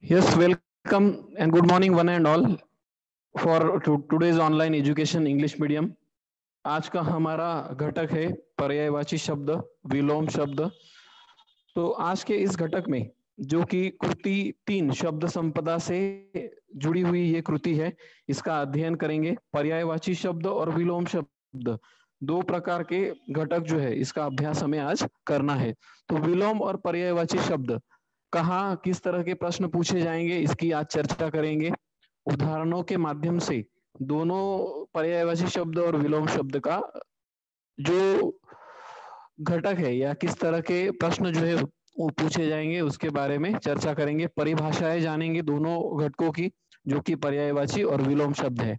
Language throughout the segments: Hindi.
Yes, welcome and good morning one and all for today's online education English medium. आज का हमारा घटक है पर्यायवाची शब्द, विलोम शब्द। तो आज के इस घटक में जो कि कृति 3 शब्द संपदा से जुड़ी हुई ये कृति है, इसका अध्ययन करेंगे। पर्यायवाची शब्द और विलोम शब्द दो प्रकार के घटक जो है इसका अभ्यास हमें आज करना है। तो विलोम और पर्यायवाची शब्द कहाँ किस तरह के प्रश्न पूछे जाएंगे इसकी आज चर्चा करेंगे। उदाहरणों के माध्यम से दोनों पर्यायवाची शब्द और विलोम शब्द का जो घटक है या किस तरह के प्रश्न जो है वो पूछे जाएंगे उसके बारे में चर्चा करेंगे। परिभाषाएं जानेंगे दोनों घटकों की, जो कि पर्यायवाची और विलोम शब्द है।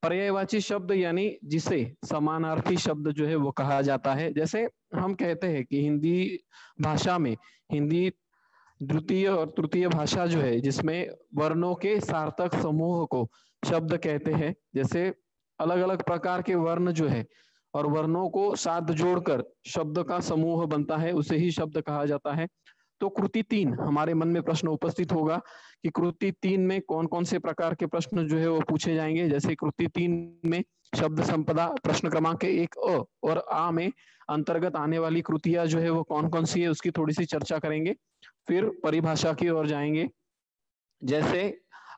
पर्यायवाची शब्द यानी जिसे समानार्थी शब्द जो है वो कहा जाता है। जैसे हम कहते हैं कि हिंदी भाषा में, हिंदी द्वितीय और तृतीय भाषा जो है जिसमें वर्णों के सार्थक समूह को शब्द कहते हैं। जैसे अलग अलग प्रकार के वर्ण जो है और वर्णों को साथ जोड़कर शब्द का समूह बनता है, उसे ही शब्द कहा जाता है। तो कृति 3 हमारे मन में प्रश्न उपस्थित होगा कि कृति 3 में कौन कौन से प्रकार के प्रश्न जो है वो पूछे जाएंगे। जैसे कृति 3 में शब्द संपदा प्रश्न क्रमांक 1 अ और आ में अंतर्गत आने वाली कृतियां जो है वो कौन कौन सी है उसकी थोड़ी सी चर्चा करेंगे। फिर परिभाषा की ओर जाएंगे। जैसे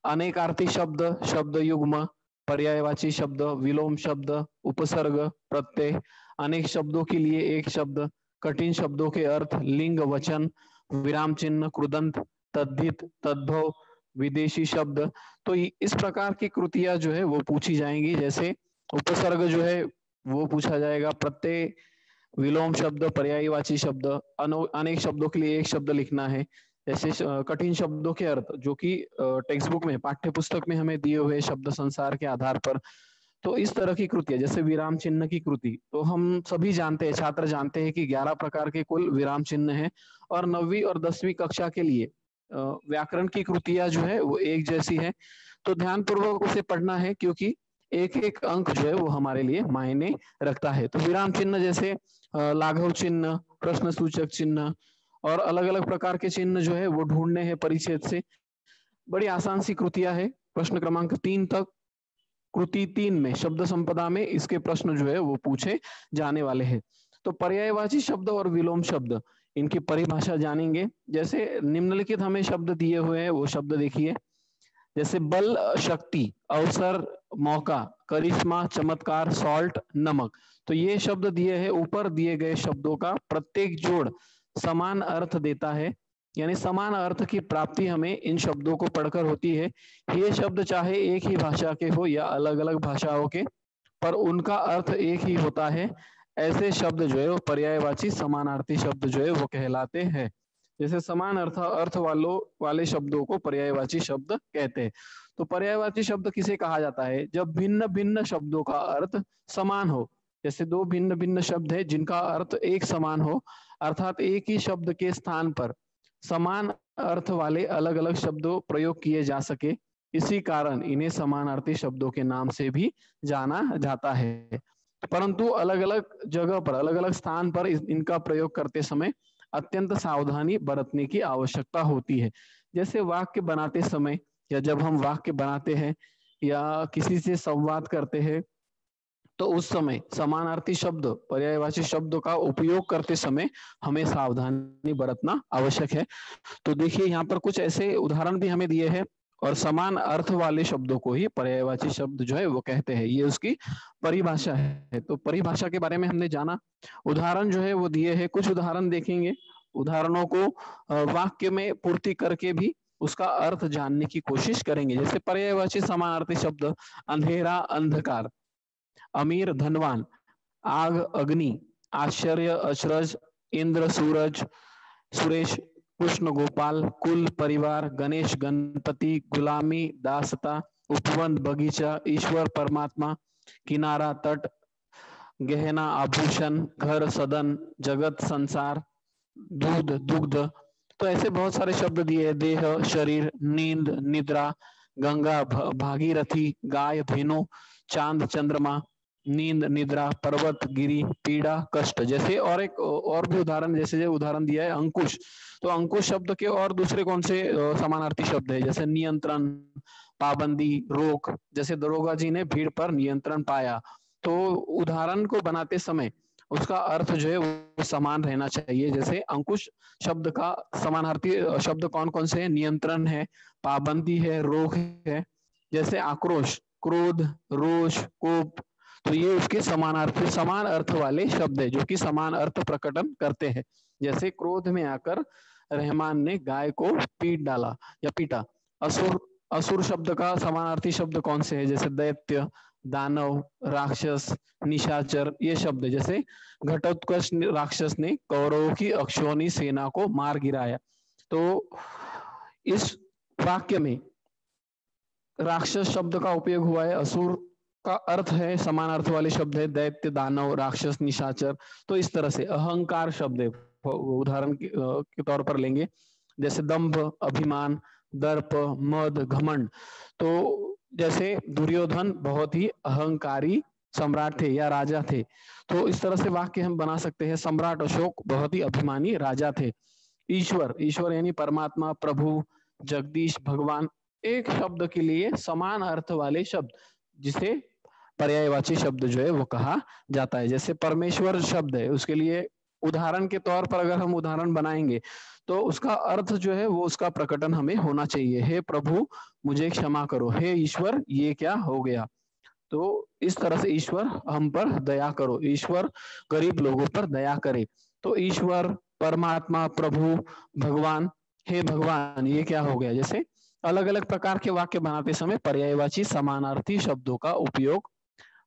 अनेकार्थी शब्द, शब्द युग्म, पर्यायवाची शब्द, विलोम शब्द, उपसर्ग, प्रत्यय, अनेक शब्दों के लिए एक शब्द, कठिन शब्दों के अर्थ, लिंग, वचन, विराम चिन्ह, कृदंत, तद्धित, तद्भव, विदेशी शब्द। तो इस प्रकार की कृतियां जो है वो पूछी जाएंगी। जैसे उपसर्ग जो है वो पूछा जाएगा, प्रत्यय, विलोम शब्द, पर्यायवाची शब्द, अनेक शब्दों के लिए एक शब्द लिखना है। जैसे कठिन शब्दों के अर्थ जो कि टेक्स्ट बुक में, पाठ्य पुस्तक में हमें दिए हुए शब्द संसार के आधार पर। तो इस तरह की कृतियां, जैसे विराम चिन्ह की कृति, तो हम सभी जानते हैं, छात्र जानते हैं कि 11 प्रकार के कुल विराम चिन्ह हैं और 9वीं और 10वीं कक्षा के लिए व्याकरण की कृतियां जो है वो एक जैसी है। तो ध्यानपूर्वक उसे पढ़ना है क्योंकि एक एक अंक जो है वो हमारे लिए मायने रखता है। तो विराम चिन्ह जैसे लाघव चिन्ह, प्रश्न सूचक चिन्ह और अलग अलग प्रकार के चिन्ह जो है वो ढूंढने हैं परिच्छेद से। बड़ी आसान सी कृतियां है। प्रश्न क्रमांक 3 तक कृति 3 में शब्द संपदा में इसके प्रश्न जो है वो पूछे जाने वाले हैं। तो पर्यायवाची शब्द और विलोम शब्द, इनकी परिभाषा जानेंगे। जैसे निम्नलिखित हमें शब्द दिए हुए हैं वो शब्द देखिए। जैसे बल, शक्ति, अवसर, मौका, करिश्मा, चमत्कार, सॉल्ट, नमक। तो ये शब्द दिए हैं। ऊपर दिए गए शब्दों का प्रत्येक जोड़ समान अर्थ देता है, यानी समान अर्थ की प्राप्ति हमें इन शब्दों को पढ़कर होती है। ये शब्द चाहे एक ही भाषा के हो या अलग अलग भाषाओं के, पर उनका अर्थ एक ही होता है। ऐसे शब्द जो है वो पर्यायवाची समानार्थी शब्द जो है वो कहलाते हैं। जैसे समान अर्थ वाले शब्दों को पर्यायवाची शब्द कहते हैं। तो पर्यायवाची शब्द किसे कहा जाता है? जब भिन्न भिन्न शब्दों का अर्थ समान हो। जैसे दो भिन्न भिन्न शब्द है जिनका अर्थ एक समान हो, अर्थात एक ही शब्द के स्थान पर समान अर्थ वाले अलग अलग शब्दों प्रयोग किए जा सके, इसी कारण इन्हें समानार्थी शब्दों के नाम से भी जाना जाता है। परंतु अलग अलग जगह पर, अलग अलग स्थान पर इनका प्रयोग करते समय अत्यंत सावधानी बरतने की आवश्यकता होती है। जैसे वाक्य बनाते समय या जब हम वाक्य बनाते हैं या किसी से संवाद करते हैं, तो उस समय समानार्थी शब्द, पर्यायवाची शब्दों का उपयोग करते समय हमें सावधानी बरतना आवश्यक है। तो देखिए यहाँ पर कुछ ऐसे उदाहरण भी हमें दिए हैं और समान अर्थ वाले शब्दों को ही पर्यायवाची शब्द जो है वो कहते हैं। ये उसकी परिभाषा है। तो परिभाषा के बारे में हमने जाना। उदाहरण जो है वो दिए हैं, कुछ उदाहरण देखेंगे। उदाहरणों को वाक्य में पूर्ति करके भी उसका अर्थ जानने की कोशिश करेंगे। जैसे पर्यायवाची समानार्थी शब्द, अंधेरा, अंधकार, अमीर, धनवान, आग, अग्नि, आश्चर्य, अचरज, इंद्र, सूरज, सुरेश, कृष्ण, गोपाल, कुल, परिवार, गणेश, गणपति, गुलामी, दासता, उपवन, बगीचा, ईश्वर, परमात्मा, किनारा, तट, गहना, आभूषण, घर, सदन, जगत, संसार, दूध, दुग्ध। तो ऐसे बहुत सारे शब्द दिए। देह, शरीर, नींद, निद्रा, गंगा, भागीरथी, गाय, धेनु, चांद, चंद्रमा, नींद, निद्रा, पर्वत, गिरी, पीड़ा, कष्ट। जैसे और एक और भी उदाहरण, जैसे जो उदाहरण दिया है अंकुश। तो अंकुश शब्द के और दूसरे कौन से समानार्थी शब्द है? जैसे नियंत्रण, पाबंदी, रोक। जैसे दरोगा जी ने भीड़ पर नियंत्रण पाया, तो उदाहरण को बनाते समय उसका अर्थ जो है वो समान रहना चाहिए। जैसे अंकुश शब्द का समानार्थी शब्द कौन कौन से हैं? नियंत्रण है, पाबंदी है, रोक है। जैसे आक्रोश, क्रोध, रोष, कोप, तो ये उसके समानार्थी समान अर्थ वाले शब्द है जो कि समान अर्थ प्रकटन करते हैं। जैसे क्रोध में आकर रहमान ने गाय को पीट डाला या पीटा। असुर, असुर शब्द का समानार्थी शब्द कौन से है? जैसे दैत्य, दानव, राक्षस, निशाचर, ये शब्द। जैसे घटोत्कच राक्षस ने कौरवों की अक्षौणी सेना को मार गिराया। तो इस वाक्य में राक्षस शब्द का उपयोग हुआ है, असुर का अर्थ है समान अर्थ वाले शब्द है दैत्य, दानव, राक्षस, निशाचर। तो इस तरह से अहंकार शब्द है, उदाहरण के तौर पर लेंगे जैसे दंभ, अभिमान, दर्प, मद, घमंड। तो जैसे दुर्योधन बहुत ही अहंकारी सम्राट थे या राजा थे, तो इस तरह से वाक्य हम बना सकते हैं। सम्राट अशोक बहुत ही अभिमानी राजा थे। ईश्वर, ईश्वर यानी परमात्मा, प्रभु, जगदीश, भगवान, एक शब्द के लिए समान अर्थ वाले शब्द जिसे पर्यायवाची शब्द जो है वो कहा जाता है। जैसे परमेश्वर शब्द है, उसके लिए उदाहरण के तौर पर अगर हम उदाहरण बनाएंगे तो उसका अर्थ जो है वो उसका प्रकटन हमें होना चाहिए। हे प्रभु मुझे क्षमा करो, हे ईश्वर ये क्या हो गया। तो इस तरह से ईश्वर हम पर दया करो, ईश्वर गरीब लोगों पर दया करे। तो ईश्वर, परमात्मा, प्रभु, भगवान, हे भगवान ये क्या हो गया। जैसे अलग अलग प्रकार के वाक्य बनाते समय पर्यायवाची समानार्थी शब्दों का उपयोग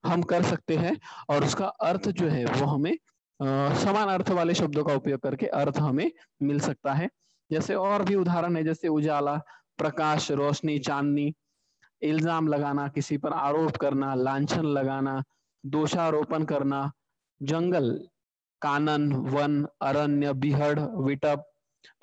हम कर सकते हैं और उसका अर्थ जो है वो हमें समान अर्थ वाले शब्दों का उपयोग करके अर्थ हमें मिल सकता है। जैसे और भी उदाहरण है, जैसे उजाला, प्रकाश, रोशनी, चांदनी, इल्जाम लगाना, किसी पर आरोप करना, लांछन लगाना, दोषारोपण करना, जंगल, कानन, वन, अरण्य, बिहड़, विटप।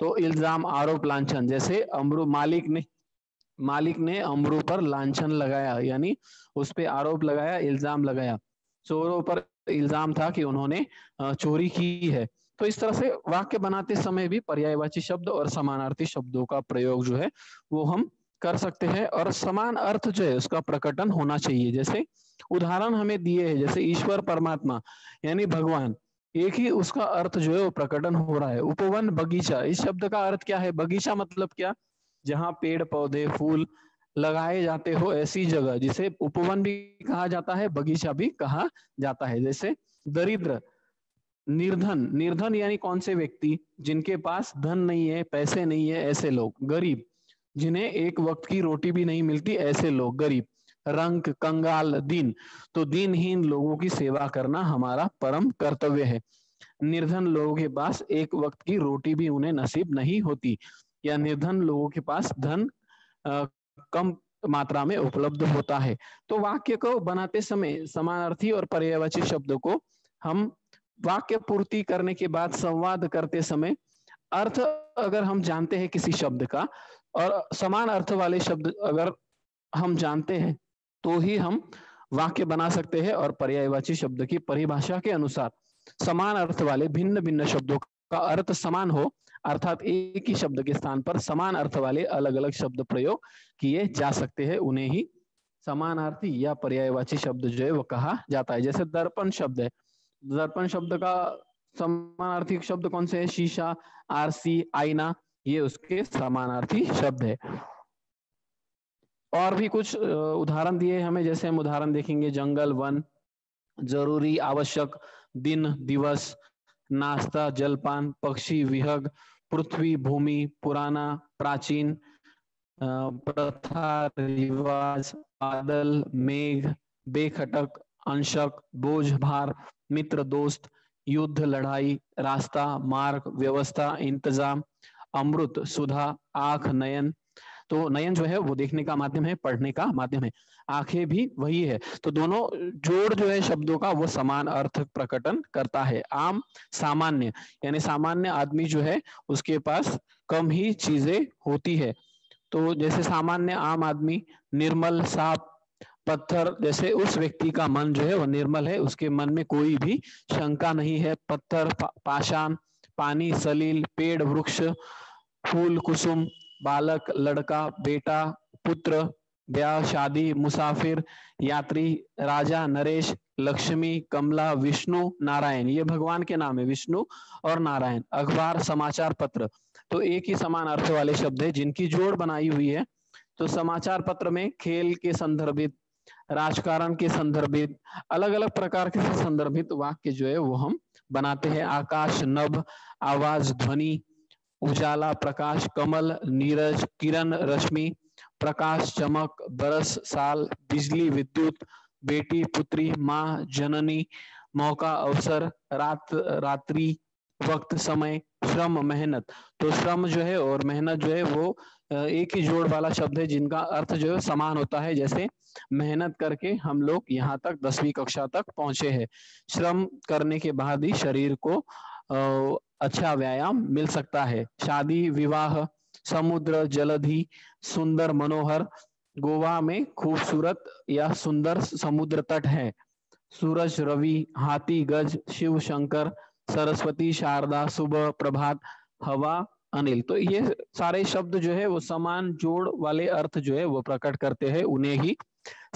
तो इल्जाम, आरोप, लांछन। जैसे अमरू मालिक ने अमरू पर लांछन लगाया, यानी उस पर आरोप लगाया, इल्जाम लगाया। चोरों पर इल्जाम था कि उन्होंने चोरी की है। तो इस तरह से वाक्य बनाते समय भी पर्यायवाची शब्द और समानार्थी शब्दों का प्रयोग जो है वो हम कर सकते हैं और समान अर्थ जो है उसका प्रकटन होना चाहिए। जैसे उदाहरण हमें दिए हैं, जैसे ईश्वर, परमात्मा यानी भगवान, एक ही उसका अर्थ जो है वो प्रकटन हो रहा है। उपवन, बगीचा, इस शब्द का अर्थ क्या है? बगीचा मतलब क्या? जहाँ पेड़ पौधे फूल लगाए जाते हो ऐसी जगह, जिसे उपवन भी कहा जाता है, बगीचा भी कहा जाता है। जैसे दरिद्र, निर्धन, निर्धन यानी कौन से व्यक्ति? जिनके पास धन नहीं है, पैसे नहीं है, ऐसे लोग। गरीब, जिन्हें एक वक्त की रोटी भी नहीं मिलती, ऐसे लोग गरीब। रंक, कंगाल, दीन, तो दीनहीन लोगों की सेवा करना हमारा परम कर्तव्य है। निर्धन लोगों के पास एक वक्त की रोटी भी उन्हें नसीब नहीं होती, या निर्धन लोगों के पास धन कम मात्रा में उपलब्ध होता है। तो वाक्य को बनाते समय समानार्थी और पर्यायवाची शब्दों को हम वाक्य पूर्ति करने के बाद संवाद करते समय अर्थ अगर हम जानते हैं किसी शब्द का और समान अर्थ वाले शब्द अगर हम जानते हैं तो ही हम वाक्य बना सकते हैं और पर्यायवाची शब्द की परिभाषा के अनुसार समान अर्थ वाले भिन्न भिन्न शब्दों का अर्थ समान हो, अर्थात एक ही शब्द के स्थान पर समान अर्थ वाले अलग अलग शब्द प्रयोग किए जा सकते हैं, उन्हें ही समानार्थी या पर्यायवाची शब्द जो है वो कहा जाता है। जैसे दर्पण शब्द है, दर्पण शब्द का समानार्थी शब्द कौन से है? शीशा, आरसी, आईना, ये उसके समानार्थी शब्द है। और भी कुछ उदाहरण दिए हमें, जैसे हम उदाहरण देखेंगे जंगल, वन, जरूरी, आवश्यक, दिन, दिवस, नाश्ता, जलपान, पक्षी, विहग, पृथ्वी, भूमि, पुराना, प्राचीन, प्रथा, रिवाज, बादल, मेघ, बेखटक, अंशक, बोझ, भार, मित्र, दोस्त, युद्ध, लड़ाई, रास्ता, मार्ग, व्यवस्था, इंतजाम, अमृत, सुधा, आंख, नयन। तो नयन जो है वो देखने का माध्यम है, पढ़ने का माध्यम है, आंखें भी वही है। तो दोनों जोड़ जो है शब्दों का वो समान अर्थ प्रकटन करता है। आम, सामान्य, यानी सामान्य आदमी जो है उसके पास कम ही चीजें होती है। तो जैसे सामान्य आम आदमी, निर्मल, साफ, पत्थर, जैसे उस व्यक्ति का मन जो है वो निर्मल है, उसके मन में कोई भी शंका नहीं है। पत्थर, पाषाण, पानी, सलील, पेड़, वृक्ष, फूल, कुसुम, बालक, लड़का, बेटा, पुत्र, ब्याह, शादी, मुसाफिर, यात्री, राजा, नरेश, लक्ष्मी, कमला, विष्णु, नारायण। ये भगवान के नाम है, विष्णु और नारायण। अखबार, समाचार पत्र, तो एक ही समान अर्थ वाले शब्द है जिनकी जोड़ बनाई हुई है। तो समाचार पत्र में खेल के संदर्भित, राजकारण के संदर्भित, अलग अलग प्रकार के संदर्भित वाक्य जो है वो हम बनाते हैं। आकाश, नभ, आवाज, ध्वनि, उजाला, प्रकाश, कमल, नीरज, किरण, रश्मि, प्रकाश, चमक, बरस, साल, बिजली, विद्युत, बेटी, पुत्री, माँ, जननी, मौका, अवसर, रात, रात्रि, वक्त, समय, श्रम, मेहनत। तो श्रम जो है और मेहनत जो है वो एक ही जोड़ वाला शब्द है जिनका अर्थ जो है समान होता है। जैसे मेहनत करके हम लोग यहाँ तक 10वीं कक्षा तक पहुंचे हैं। श्रम करने के बाद ही शरीर को अच्छा व्यायाम मिल सकता है। शादी, विवाह, समुद्र, जलधि, सुंदर, मनोहर, गोवा में खूबसूरत या सुंदर समुद्र तट है। सूरज, रवि, हाथी, गज, शिव, शंकर, सरस्वती, शारदा, सुबह, प्रभात, हवा, अनिल। तो ये सारे शब्द जो है वो समान जोड़ वाले अर्थ जो है वो प्रकट करते हैं, उन्हें ही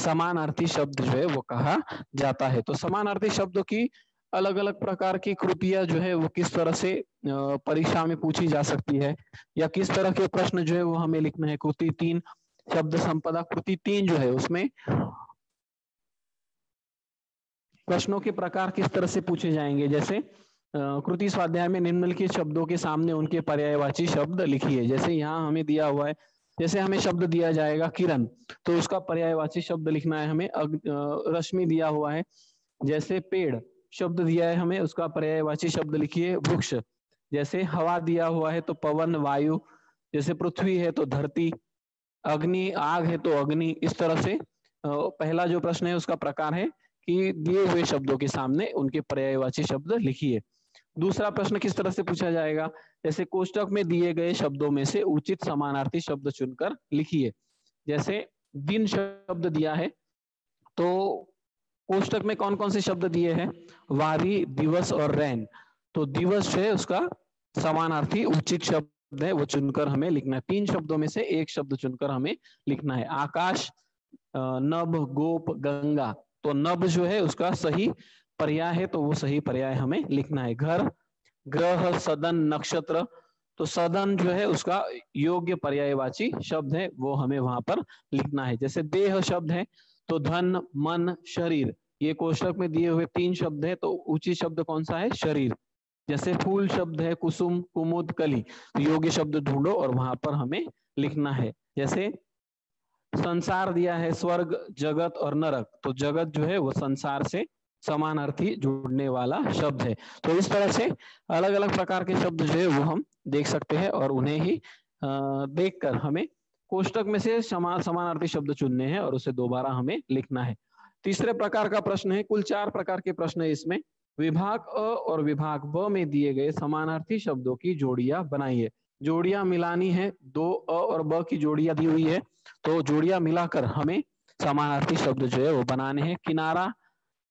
समानार्थी शब्द जो है वो कहा जाता है। तो समानार्थी शब्दों की अलग अलग प्रकार की कृतियां जो है वो किस तरह से परीक्षा में पूछी जा सकती है, या किस तरह के प्रश्न जो है वो हमें लिखना है। कृति 3, शब्द संपदा कृति 3 जो है उसमें प्रश्नों के प्रकार किस तरह से पूछे जाएंगे। जैसे कृति स्वाध्याय में निम्नलिखित शब्दों के सामने उनके पर्यायवाची शब्द लिखिए। जैसे यहाँ हमें दिया हुआ है, जैसे हमें शब्द दिया जाएगा किरण, तो उसका पर्यायवाची शब्द लिखना है हमें। रश्मि दिया हुआ है, जैसे पेड़ शब्द दिया है हमें, उसका पर्यायवाची शब्द लिखिए वृक्ष। जैसे हवा दिया हुआ है तो पवन, वायु। जैसे पृथ्वी है तो धरती, अग्नि, आग है तो अग्नि। इस तरह से पहला जो प्रश्न है उसका प्रकार है कि दिए हुए शब्दों के सामने उनके पर्यायवाची शब्द लिखिए। दूसरा प्रश्न किस तरह से पूछा जाएगा, जैसे कोष्टक में दिए गए शब्दों में से उचित समानार्थी शब्द चुनकर लिखिए। जैसे दिन शब्द दिया है तो कोष्टक में कौन कौन से शब्द दिए हैं, वारी, दिवस और रैन। तो दिवस है उसका समानार्थी उचित शब्द है, वो चुनकर हमें लिखना है। 3 शब्दों में से एक शब्द चुनकर हमें लिखना है। आकाश, नभ, गोप, गंगा। तो नभ जो है उसका सही पर्याय है, तो वो सही पर्याय हमें लिखना है। घर, ग्रह, सदन, नक्षत्र। तो सदन जो है उसका योग्य पर्यायवाची शब्द है, वो हमें वहां पर लिखना है। जैसे देह शब्द है तो धन, मन, शरीर। ये कोष्टक में दिए हुए 3 शब्द है, तो उचित शब्द कौन सा है, शरीर। जैसे फूल शब्द है कुसुम, कुमुद, कली। तो योग्य शब्द ढूंढो और वहां पर हमें लिखना है। जैसे संसार दिया है, स्वर्ग, जगत और नरक। तो जगत जो है वो संसार से समानार्थी जुड़ने वाला शब्द है। तो इस तरह से अलग अलग प्रकार के शब्द जो है वो हम देख सकते हैं और उन्हें ही देखकर हमें कोष्टक में से समानार्थी शब्द चुनने हैं और उसे दोबारा हमें लिखना है। तीसरे प्रकार का प्रश्न है, कुल 4 प्रकार के प्रश्न है इसमें। विभाग अ और विभाग ब में दिए गए समानार्थी शब्दों की जोड़ियां बनाइए। जोड़ियां मिलानी है, 2 अ और ब की जोड़ियां दी हुई है, तो जोड़ियां मिलाकर हमें समानार्थी शब्द जो है वो बनाने हैं। किनारा,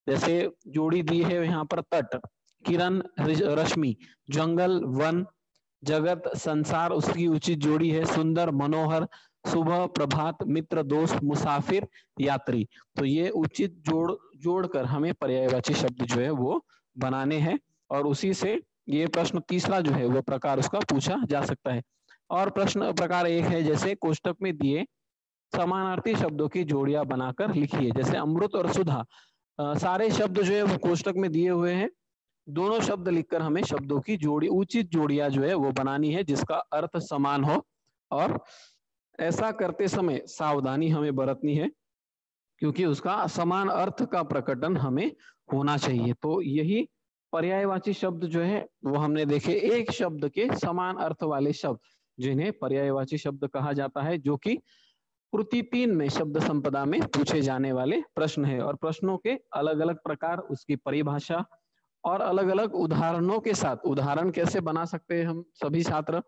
जैसे जोड़ी दी है यहाँ पर तट, किरण, रश्मि, जंगल, वन, जगत, संसार उसकी उचित जोड़ी है। सुंदर, मनोहर, सुबह, प्रभात, मित्र, दोस्त, मुसाफिर, यात्री। तो ये उचित जोड़कर हमें पर्यायवाची शब्द जो है वो बनाने हैं और उसी से ये प्रश्न तीसरा जो है वो प्रकार उसका पूछा जा सकता है। और प्रश्न प्रकार 1 है, जैसे कोष्टक में दिए समानार्थी शब्दों की जोड़ियां बनाकर लिखिए। जैसे अमृत और सुधा, सारे शब्द जो है वो कोष्टक में दिए हुए हैं, दोनों शब्द लिखकर हमें शब्दों की जोड़ी, उचित जोड़ियां जो है वो बनानी है जिसका अर्थ समान हो। और ऐसा करते समय सावधानी हमें बरतनी है क्योंकि उसका समान अर्थ का प्रकटन हमें होना चाहिए। तो यही पर्यायवाची शब्द जो है वो हमने देखे, एक शब्द के समान अर्थ वाले शब्द जिन्हें पर्यायवाची शब्द कहा जाता है, जो कि कृति 3 में शब्द संपदा में पूछे जाने वाले प्रश्न है। और प्रश्नों के अलग अलग प्रकार, उसकी परिभाषा और अलग अलग उदाहरणों के साथ, उदाहरण कैसे बना सकते हैं हम सभी छात्र,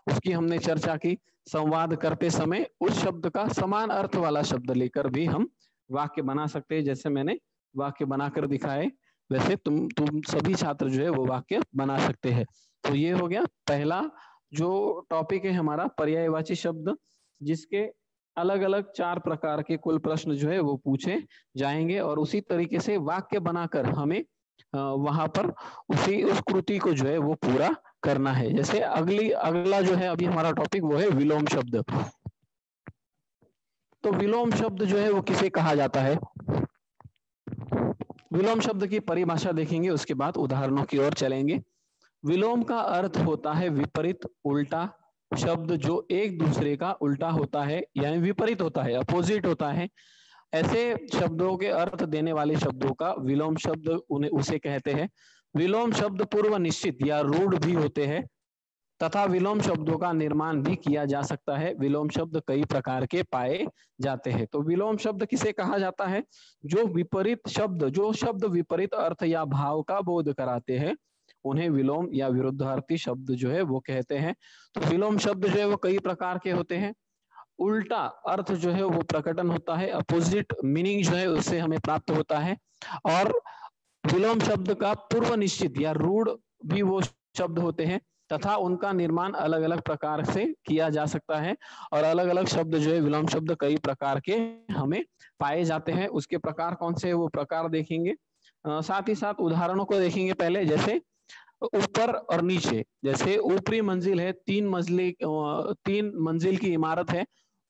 उसकी हमने चर्चा की। संवाद करते समय उस शब्द का समान अर्थ वाला शब्द लेकर भी हम वाक्य बना सकते हैं। जैसे मैंने वाक्य बनाकर दिखाए वैसे तुम सभी छात्र जो है वो वाक्य बना सकते हैं। तो ये हो गया पहला जो टॉपिक है हमारा पर्यायवाची शब्द, जिसके अलग अलग 4 प्रकार के कुल प्रश्न जो है वो पूछे जाएंगे और उसी तरीके से वाक्य बनाकर हमें वहां पर उस कृति को जो है वो पूरा करना है। जैसे अगला जो है अभी हमारा टॉपिक वो है विलोम शब्द। तो विलोम शब्द जो है वो किसे कहा जाता है? विलोम शब्द की परिभाषा देखेंगे, उसके बाद उदाहरणों की ओर चलेंगे। विलोम का अर्थ होता है विपरीत, उल्टा शब्द जो एक दूसरे का उल्टा होता है, यानी विपरीत होता है, अपोजिट होता है। ऐसे शब्दों के अर्थ देने वाले शब्दों का विलोम शब्द उसे कहते हैं। विलोम शब्द पूर्व निश्चित या रूढ़ भी होते हैं तथा विलोम शब्दों का निर्माण भी किया जा सकता है। विलोम शब्द कई प्रकार के पाए जाते हैं। तो विलोम शब्द किसे कहा जाता है? जो शब्द विपरीत अर्थ या भाव का बोध कराते हैं उन्हें विलोम या विरुद्धार्थी शब्द जो है वो कहते हैं। तो विलोम शब्द जो है वो कई प्रकार के होते हैं। उल्टा अर्थ जो है वो प्रकटन होता है, अपोजिट मीनिंग जो है उससे हमें प्राप्त होता है। और विलोम शब्द का पूर्व निश्चित या रूढ़ भी वो शब्द होते हैं तथा उनका निर्माण अलग अलग प्रकार से किया जा सकता है। और अलग अलग शब्द जो है विलोम शब्द कई प्रकार के हमें पाए जाते हैं। उसके प्रकार कौन से है वो प्रकार देखेंगे, साथ ही साथ उदाहरणों को देखेंगे। पहले जैसे ऊपर और नीचे, जैसे ऊपरी मंजिल है, 3 मंजिल की इमारत है,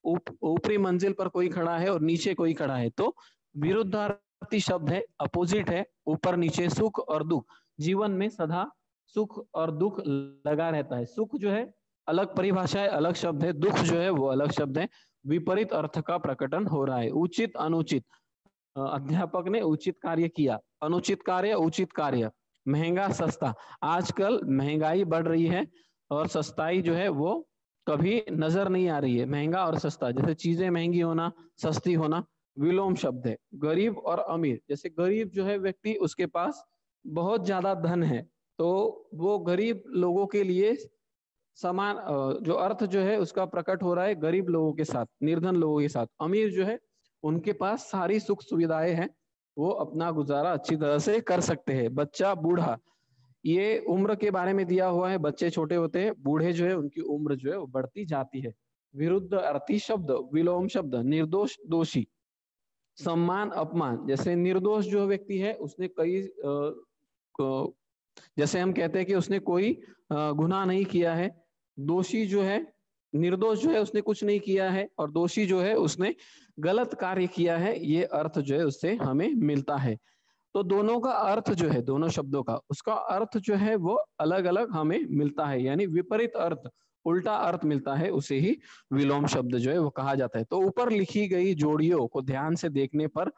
ऊपरी मंजिल पर कोई खड़ा है और नीचे कोई खड़ा है, तो विरुद्धार्थी शब्द है, अपोजिट है, ऊपर नीचे। सुख और दुख, जीवन में सदा सुख और दुख लगा रहता है। सुख जो है अलग परिभाषा है, अलग शब्द है, दुख जो है वो अलग शब्द है। विपरीत अर्थ का प्रकटन हो रहा है। उचित अनुचित, अध्यापक ने उचित कार्य किया, अनुचित कार्य उचित कार्य। महंगा सस्ता, आजकल महंगाई बढ़ रही है और सस्ताई जो है वो कभी नजर नहीं आ रही है। महंगा और सस्ता, जैसे चीजें महंगी होना, सस्ती होना, विलोम शब्द है। गरीब और अमीर, जैसे गरीब जो है व्यक्ति उसके पास बहुत ज्यादा धन है, तो वो गरीब लोगों के लिए समान जो अर्थ जो है उसका प्रकट हो रहा है गरीब लोगों के साथ, निर्धन लोगों के साथ। अमीर जो है उनके पास सारी सुख सुविधाएं हैं, वो अपना गुजारा अच्छी तरह से कर सकते हैं। बच्चा बूढ़ा, ये उम्र के बारे में दिया हुआ है। बच्चे छोटे होते हैं, बूढ़े जो है उनकी उम्र जो है वो बढ़ती जाती है। विरुद्ध अर्थी शब्द, विलोम शब्द, निर्दोष दोषी, सम्मान अपमान, जैसे निर्दोष जो व्यक्ति है उसने जैसे हम कहते हैं कि उसने कोई गुनाह नहीं किया है। दोषी जो है, निर्दोष जो है उसने कुछ नहीं किया है, और दोषी जो है उसने गलत कार्य किया है, ये अर्थ जो है उससे हमें मिलता है। तो दोनों का अर्थ जो है, दोनों शब्दों का उसका अर्थ जो है वो अलग अलग हमें मिलता है, यानी विपरीत अर्थ, उल्टा अर्थ मिलता है, उसे ही विलोम शब्द जो है वो कहा जाता है। तो ऊपर लिखी गई जोड़ियों को ध्यान से देखने पर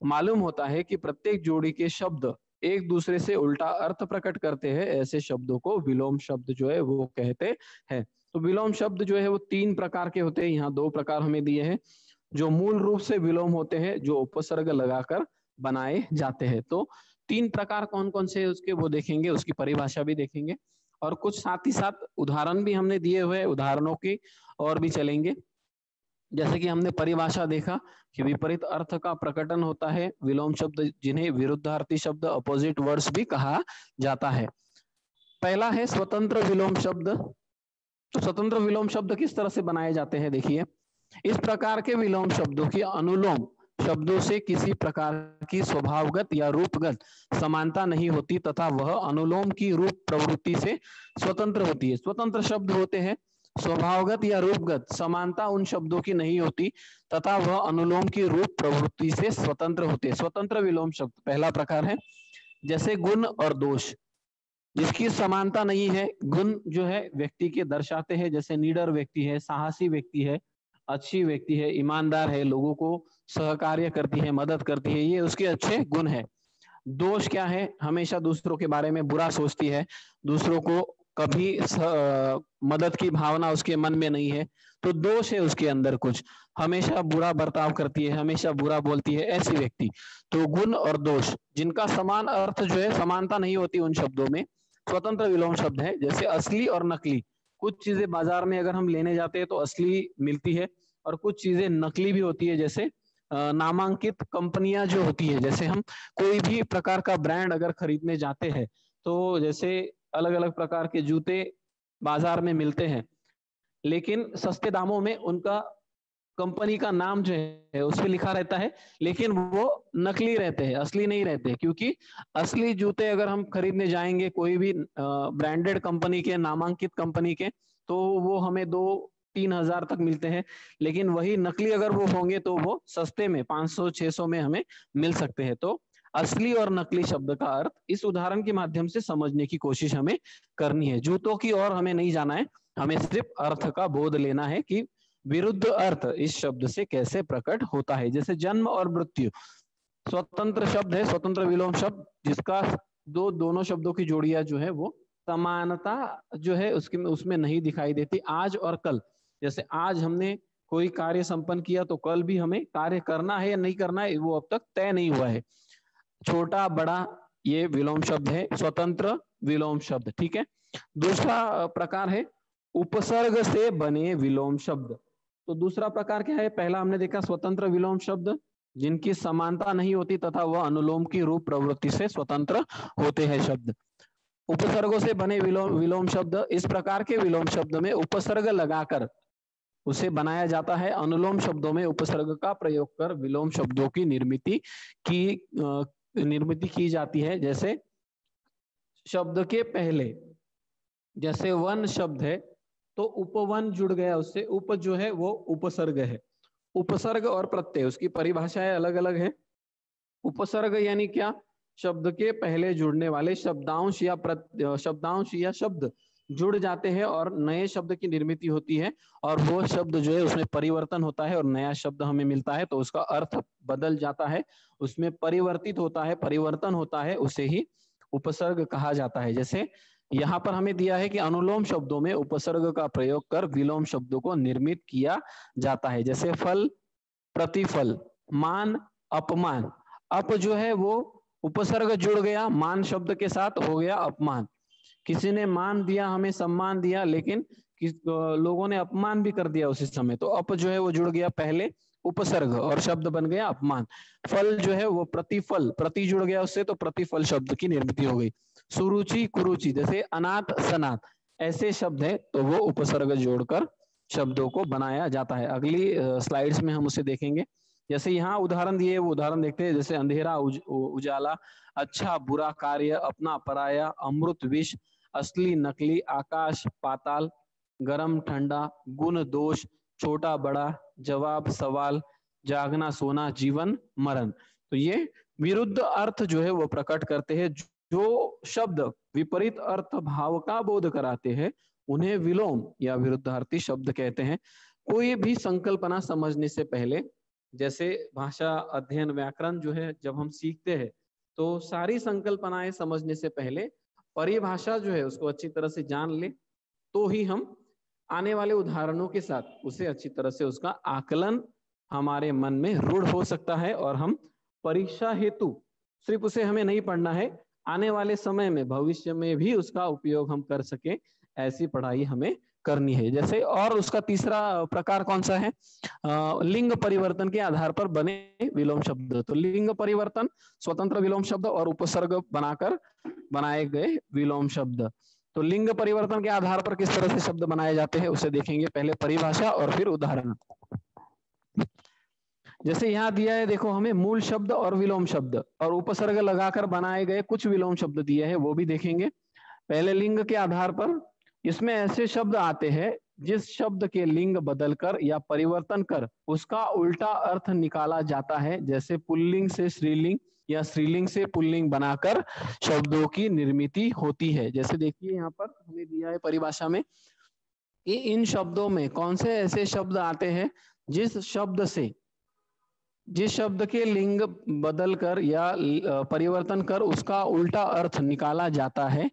मालूम होता है कि प्रत्येक जोड़ी के शब्द एक दूसरे से उल्टा अर्थ प्रकट करते हैं। ऐसे शब्दों को विलोम शब्द जो है वो कहते हैं। तो विलोम शब्द जो है वो 3 प्रकार के होते हैं, यहाँ 2 प्रकार हमें दिए हैं। जो मूल रूप से विलोम होते हैं, जो उपसर्ग लगाकर बनाए जाते हैं। तो 3 प्रकार कौन कौन से उसके वो देखेंगे, उसकी परिभाषा भी देखेंगे, और कुछ साथ ही साथ उदाहरण भी हमने दिए हुए, उदाहरणों की और भी चलेंगे। जैसे कि हमने परिभाषा देखा कि विपरीत अर्थ का प्रकटन होता है विलोम शब्द, जिन्हें विरुद्धार्थी शब्द, अपोजिट वर्ड्स भी कहा जाता है। पहला है स्वतंत्र विलोम शब्द। तो स्वतंत्र विलोम शब्द किस तरह से बनाए जाते हैं, देखिए। इस प्रकार के विलोम शब्दों की अनुलोम शब्दों से किसी प्रकार की स्वभावगत या रूपगत समानता नहीं होती तथा वह अनुलोम की रूप प्रवृत्ति से स्वतंत्र होती है। स्वतंत्र शब्द होते हैं, स्वभावगत या रूपगत समानता उन शब्दों की नहीं होती तथा वह अनुलोम की रूप प्रवृत्ति से स्वतंत्र होते हैं। स्वतंत्र विलोम शब्द पहला प्रकार है। जैसे गुण और दोष, जिसकी समानता नहीं है। गुण जो है व्यक्ति के दर्शाते हैं, जैसे निडर व्यक्ति है, साहसी व्यक्ति है, अच्छी व्यक्ति है, ईमानदार है, लोगों को सहकार्य करती है, मदद करती है, ये उसके अच्छे गुण है। दोष क्या है? हमेशा दूसरों के बारे में बुरा सोचती है, दूसरों को कभी मदद की भावना उसके मन में नहीं है, तो दोष है उसके अंदर कुछ, हमेशा बुरा बर्ताव करती है, हमेशा बुरा बोलती है, ऐसी व्यक्ति। तो गुण और दोष जिनका समान अर्थ जो है, समानता नहीं होती उन शब्दों में, स्वतंत्र विलोम शब्द है। जैसे असली और नकली, कुछ चीजें बाजार में अगर हम लेने जाते हैं तो असली मिलती है और कुछ चीजें नकली भी होती है। जैसे नामांकित कंपनियां जो होती है, जैसे हम कोई भी प्रकार का ब्रांड अगर खरीदने जाते हैं, तो जैसे अलग अलग प्रकार के जूते बाजार में मिलते हैं, लेकिन सस्ते दामों में उनका कंपनी का नाम जो है उस पर लिखा रहता है, लेकिन वो नकली रहते हैं, असली नहीं रहते। क्योंकि असली जूते अगर हम खरीदने जाएंगे कोई भी ब्रांडेड कंपनी के, नामांकित कंपनी के, तो वो हमें 2-3 हजार तक मिलते हैं, लेकिन वही नकली अगर वो होंगे तो वो सस्ते में 500-600 में हमें मिल सकते हैं। तो असली और नकली शब्द का अर्थ इस उदाहरण के माध्यम से समझने की कोशिश हमें करनी है। जूतों की ओर हमें नहीं जाना है, हमें सिर्फ अर्थ का बोध लेना है कि विरुद्ध अर्थ इस शब्द से कैसे प्रकट होता है। जैसे जन्म और मृत्यु स्वतंत्र शब्द है, स्वतंत्र विलोम शब्द, जिसका दोनों शब्दों की जोड़ियां जो है वो समानता जो है उसकी उसमें नहीं दिखाई देती। आज और कल, जैसे आज हमने कोई कार्य संपन्न किया तो कल भी हमें कार्य करना है या नहीं करना है वो अब तक तय नहीं हुआ है। छोटा बड़ा ये विलोम शब्द है, स्वतंत्र विलोम शब्द। ठीक है, दूसरा प्रकार है उपसर्ग से बने विलोम शब्द। तो दूसरा प्रकार क्या है? पहला हमने देखा स्वतंत्र विलोम शब्द, जिनकी समानता नहीं होती तथा वह अनुलोम की रूप प्रवृत्ति से स्वतंत्र होते हैं शब्द। उपसर्गों से बने विलोम शब्द, इस प्रकार के विलोम शब्द में उपसर्ग लगाकर उसे बनाया जाता है। अनुलोम शब्दों में उपसर्ग का प्रयोग कर विलोम शब्दों की निर्मिति की जाती है। जैसे शब्द के पहले, जैसे वन शब्द है तो उपवन जुड़ गया उससे, उप जो है वो उपसर्ग है। उपसर्ग और प्रत्यय उसकी परिभाषाएं अलग अलग है। उपसर्ग यानी क्या? शब्द के पहले जुड़ने वाले शब्दांश या शब्द जुड़ जाते हैं और नए शब्द की निर्मिति होती है, और वो शब्द जो है उसमें परिवर्तन होता है और नया शब्द हमें मिलता है, तो उसका अर्थ बदल जाता है, उसमें परिवर्तित होता है, परिवर्तन होता है, उसे ही उपसर्ग कहा जाता है। जैसे यहाँ पर हमें दिया है कि अनुलोम शब्दों में उपसर्ग का प्रयोग कर विलोम शब्दों को निर्मित किया जाता है। जैसे फल, प्रतिफल, मान, अपमान। अप जो है वो उपसर्ग जुड़ गया मान शब्द के साथ, हो गया अपमान। किसी ने मान दिया, हमें सम्मान दिया, लेकिन लोगों ने अपमान भी कर दिया उसी समय, तो अप जो है वो जुड़ गया पहले उपसर्ग और शब्द बन गया अपमान। फल जो है वो प्रतिफल, प्रति जुड़ गया उससे, तो प्रतिफल शब्द की निर्मिति हो गई। सुरुचि, कुरुचि, जैसे अनाथ, सनाथ, ऐसे शब्द है तो वो उपसर्ग जोड़कर शब्दों को बनाया जाता है। अगली स्लाइड्स में हम उसे देखेंगे। जैसे यहाँ उदाहरण दिए, वो उदाहरण देखते हैं। जैसे अंधेरा, उजाला, अच्छा बुरा, कार्य, अपना पराया, अमृत विष, असली नकली, आकाश पाताल, गरम ठंडा, गुण दोष, छोटा बड़ा, जवाब सवाल, जागना सोना, जीवन मरण। तो ये विरुद्ध अर्थ जो है वो प्रकट करते हैं। जो शब्द विपरीत अर्थ भाव का बोध कराते हैं उन्हें विलोम या विरुद्धार्थी शब्द कहते हैं। कोई भी संकल्पना समझने से पहले, जैसे भाषा अध्ययन व्याकरण जो है जब हम सीखते हैं तो सारी संकल्पनाएं समझने से पहले परिभाषा जो है उसको अच्छी तरह से जान ले, तो ही हम आने वाले उदाहरणों के साथ उसे अच्छी तरह से उसका आकलन हमारे मन में रूढ़ हो सकता है, और हम परीक्षा हेतु सिर्फ उसे हमें नहीं पढ़ना है, आने वाले समय में भविष्य में भी उसका उपयोग हम कर सके, ऐसी पढ़ाई हमें करनी है। जैसे और उसका तीसरा प्रकार कौन सा है? लिंग परिवर्तन के आधार पर बने विलोम शब्द। तो लिंग परिवर्तन, स्वतंत्र विलोम शब्द और उपसर्ग बनाकर बनाए गए विलोम शब्द। तो लिंग परिवर्तन के आधार पर किस तरह से शब्द बनाए जाते हैं उसे देखेंगे, पहले परिभाषा और फिर उदाहरण। जैसे यहाँ दिया है, देखो हमें मूल शब्द और विलोम शब्द और उपसर्ग लगाकर बनाए गए कुछ विलोम शब्द दिए हैं, वो भी देखेंगे। पहले लिंग के आधार पर, इसमें ऐसे शब्द आते हैं जिस शब्द के लिंग बदलकर या परिवर्तन कर उसका उल्टा अर्थ निकाला जाता है। जैसे पुल्लिंग से स्त्रीलिंग या स्त्रीलिंग से पुल्लिंग बनाकर शब्दों की निर्मिति होती है। जैसे देखिए यहाँ पर हमें दिया है परिभाषा में कि इन शब्दों में कौन से ऐसे शब्द आते हैं जिस शब्द के लिंग बदलकर या परिवर्तन कर उसका उल्टा अर्थ निकाला जाता है।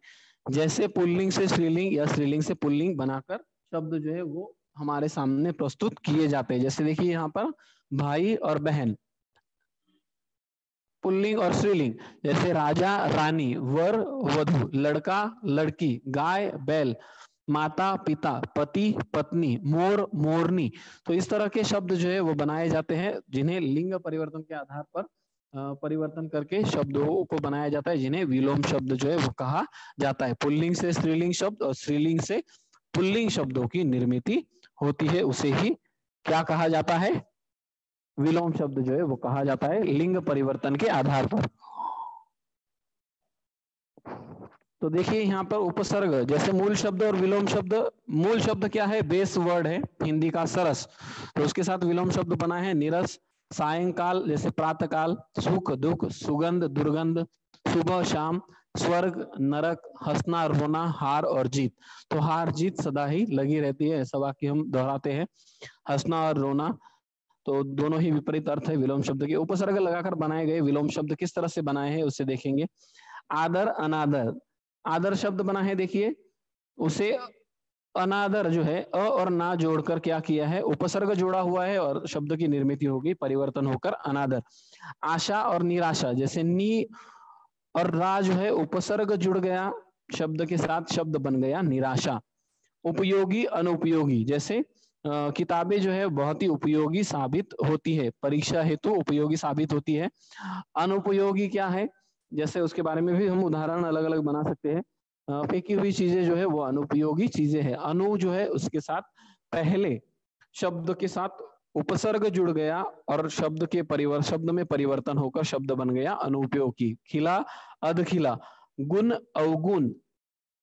जैसे पुल्लिंग से स्त्रीलिंग या स्त्रीलिंग से पुल्लिंग बनाकर शब्द जो है वो हमारे सामने प्रस्तुत किए जाते हैं। जैसे देखिए यहाँ पर भाई और बहन, पुल्लिंग और स्त्रीलिंग। जैसे राजा रानी, वर वधू, लड़का लड़की, गाय बैल, माता पिता, पति पत्नी, मोर मोरनी। तो इस तरह के शब्द जो है वो बनाए जाते हैं जिन्हें लिंग परिवर्तन के आधार पर परिवर्तन करके शब्दों को बनाया जाता है, जिन्हें विलोम शब्द जो है वो कहा जाता है। पुल्लिंग से स्त्रीलिंग शब्द और स्त्रीलिंग से पुल्लिंग शब्दों की निर्मिति होती है, उसे ही क्या कहा जाता है? विलोम शब्द जो है वो कहा जाता है, लिंग परिवर्तन के आधार पर। तो देखिए यहाँ पर उपसर्ग, जैसे मूल शब्द और विलोम शब्द, मूल शब्द क्या है? बेस वर्ड है हिंदी का सरस, तो उसके साथ विलोम शब्द बना है निरस। सायंकाल जैसे प्रातः काल, सुख दुख, सुगंध दुर्गंध, सुबह शाम, स्वर्ग नरक, हंसना रोना, हार और जीत। तो हार जीत सदा ही लगी रहती है, ऐसा वाक्य हम दोहराते हैं। हंसना और रोना तो दोनों ही विपरीत अर्थ है विलोम शब्द के। उपसर्ग लगाकर बनाए गए विलोम शब्द किस तरह से बनाए हैं उसे देखेंगे। आदर अनादर, आदर शब्द बना है, देखिए उसे अनादर जो है अ और ना जोड़कर क्या किया है? उपसर्ग जोड़ा हुआ है और शब्द की निर्मिति होगी, परिवर्तन होकर अनादर। आशा और निराशा, जैसे नी और रा जो है उपसर्ग जुड़ गया शब्द के साथ, शब्द बन गया निराशा। उपयोगी अनुपयोगी, जैसे किताबें जो है बहुत ही उपयोगी साबित होती है, परीक्षा हेतु उपयोगी साबित होती है। अनुपयोगी क्या है? जैसे उसके बारे में भी हम उदाहरण अलग अलग बना सकते हैं। फेंकी हुई चीजें जो है वो अनुपयोगी चीजें हैं। अनु जो है उसके साथ पहले शब्द के साथ उपसर्ग जुड़ गया और शब्द में परिवर्तन होकर शब्द बन गया अनुपयोगी। खिला अधखिला, गुण अवगुण,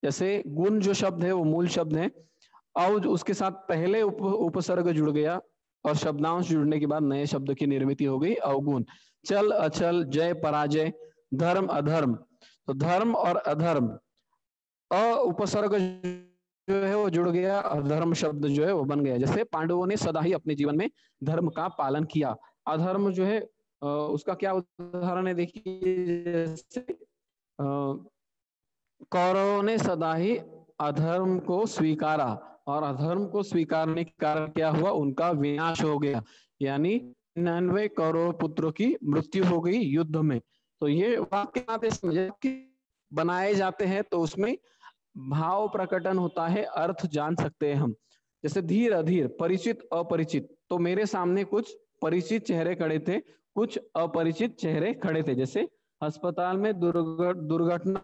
जैसे गुण जो शब्द है वो मूल शब्द है, और उसके साथ पहले उपसर्ग जुड़ गया और शब्दांश जुड़ने के बाद नए शब्द की निर्मिति हो गई अवगुण। चल अचल, जय पराजय, धर्म अधर्म, तो धर्म और अधर्म, अ उपसर्ग जो है वो जुड़ गया, अधर्म शब्द जो है वो बन गया। जैसे पांडवों ने सदा ही अपने जीवन में धर्म का पालन किया। अधर्म जो है उसका क्या उदाहरण है? देखिए जैसे कौरवों ने सदा ही अधर्म को स्वीकारा और अधर्म को स्वीकारने के कारण क्या हुआ? उनका विनाश हो गया, यानी 99 कौरव पुत्रों की मृत्यु हो गई युद्ध में। तो ये वाक्य समझे कि बनाए जाते हैं तो उसमें भाव प्रकटन होता है, अर्थ जान सकते हैं हम। जैसे धीर अधीर, परिचित अपरिचित, तो मेरे सामने कुछ परिचित चेहरे खड़े थे, कुछ अपरिचित चेहरे खड़े थे। जैसे अस्पताल में दुर्घटना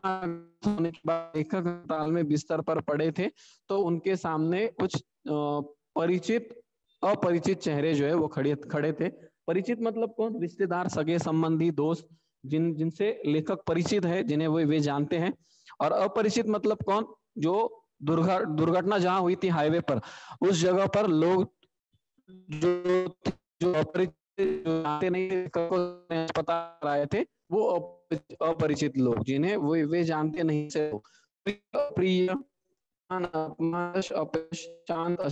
होने के बाद लेखक अस्पताल में बिस्तर पर पड़े थे, तो उनके सामने कुछ परिचित अपरिचित चेहरे जो है वो खड़े थे। परिचित मतलब कौन? रिश्तेदार, सगे संबंधी, दोस्त, जिनसे लेखक परिचित है, जिन्हें वे जानते हैं। और अपरिचित मतलब कौन? जो दुर्घटना जहां हुई थी हाईवे पर, उस जगह पर लोग जो अपरिचित जानते नहीं अस्पताल आए थे, वो अपरिचित लोग, जिन्हें वे जानते नहीं से प्रिय, शांत,